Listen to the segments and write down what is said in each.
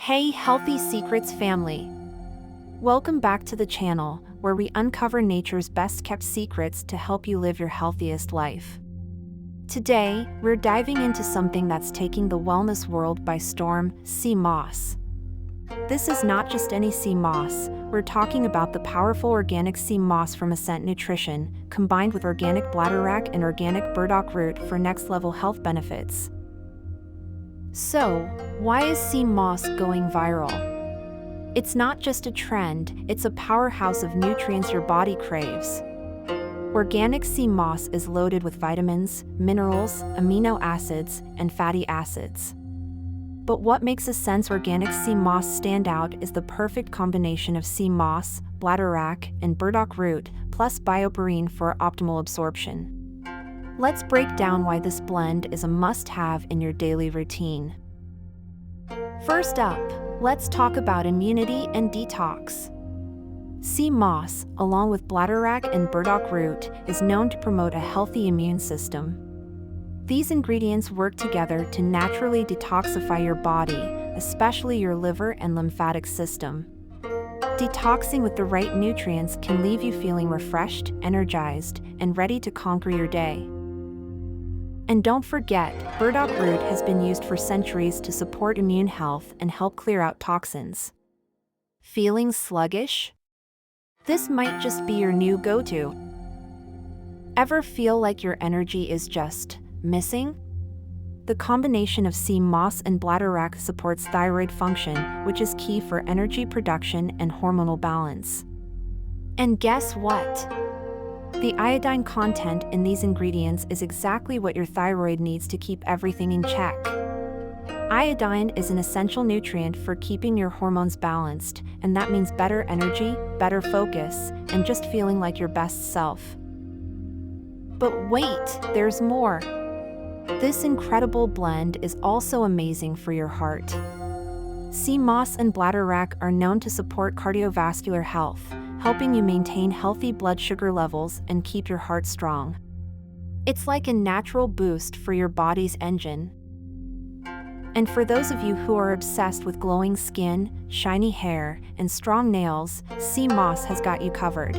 Hey Healthy Secrets family! Welcome back to the channel, where we uncover nature's best-kept secrets to help you live your healthiest life. Today, we're diving into something that's taking the wellness world by storm: sea moss. This is not just any sea moss, we're talking about the powerful organic sea moss from Ascent Nutrition, combined with organic Bladderwrack and organic Burdock Root for next-level health benefits. So, why is sea moss going viral? It's not just a trend, it's a powerhouse of nutrients your body craves. Organic sea moss is loaded with vitamins, minerals, amino acids, and fatty acids. But what makes Ascent's organic sea moss stand out is the perfect combination of sea moss, Bladderwrack, and Burdock Root, plus BioPerine for optimal absorption. Let's break down why this blend is a must-have in your daily routine. First up, let's talk about immunity and detox. Sea moss, along with Bladderwrack and Burdock Root, is known to promote a healthy immune system. These ingredients work together to naturally detoxify your body, especially your liver and lymphatic system. Detoxing with the right nutrients can leave you feeling refreshed, energized, and ready to conquer your day. And don't forget, Burdock Root has been used for centuries to support immune health and help clear out toxins. Feeling sluggish? This might just be your new go-to. Ever feel like your energy is just missing? The combination of sea moss and Bladderwrack supports thyroid function, which is key for energy production and hormonal balance. And guess what? The iodine content in these ingredients is exactly what your thyroid needs to keep everything in check. Iodine is an essential nutrient for keeping your hormones balanced, and that means better energy, better focus, and just feeling like your best self. But wait, there's more. This incredible blend is also amazing for your heart. Sea moss and Bladderwrack are known to support cardiovascular health, helping you maintain healthy blood sugar levels and keep your heart strong. It's like a natural boost for your body's engine. And for those of you who are obsessed with glowing skin, shiny hair, and strong nails, sea moss has got you covered.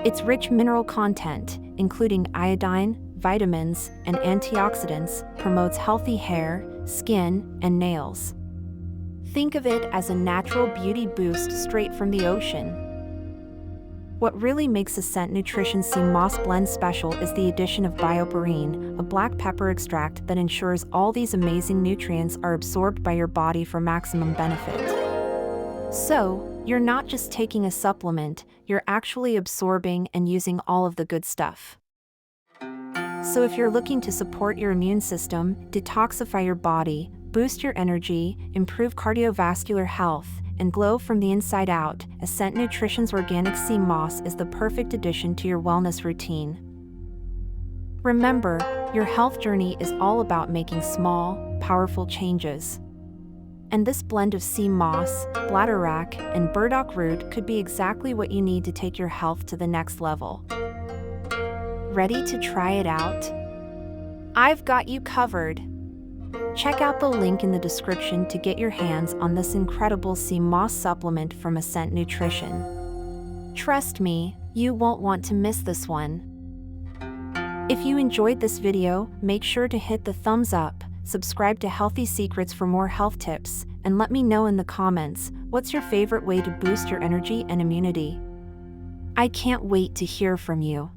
Its rich mineral content, including iodine, vitamins, and antioxidants, promotes healthy hair, skin, and nails. Think of it as a natural beauty boost straight from the ocean. What really makes Ascent Nutrition Sea Moss Blend special is the addition of BioPerine, a black pepper extract that ensures all these amazing nutrients are absorbed by your body for maximum benefit. So, you're not just taking a supplement, you're actually absorbing and using all of the good stuff. So if you're looking to support your immune system, detoxify your body, boost your energy, improve cardiovascular health, and glow from the inside out, Ascent Nutrition's organic sea moss is the perfect addition to your wellness routine. Remember, your health journey is all about making small, powerful changes. And this blend of sea moss, Bladderwrack, and Burdock Root could be exactly what you need to take your health to the next level. Ready to try it out? I've got you covered. Check out the link in the description to get your hands on this incredible sea moss supplement from Ascent Nutrition. Trust me, you won't want to miss this one. If you enjoyed this video, make sure to hit the thumbs up, subscribe to Healthy Secrets for more health tips, and let me know in the comments, what's your favorite way to boost your energy and immunity? I can't wait to hear from you.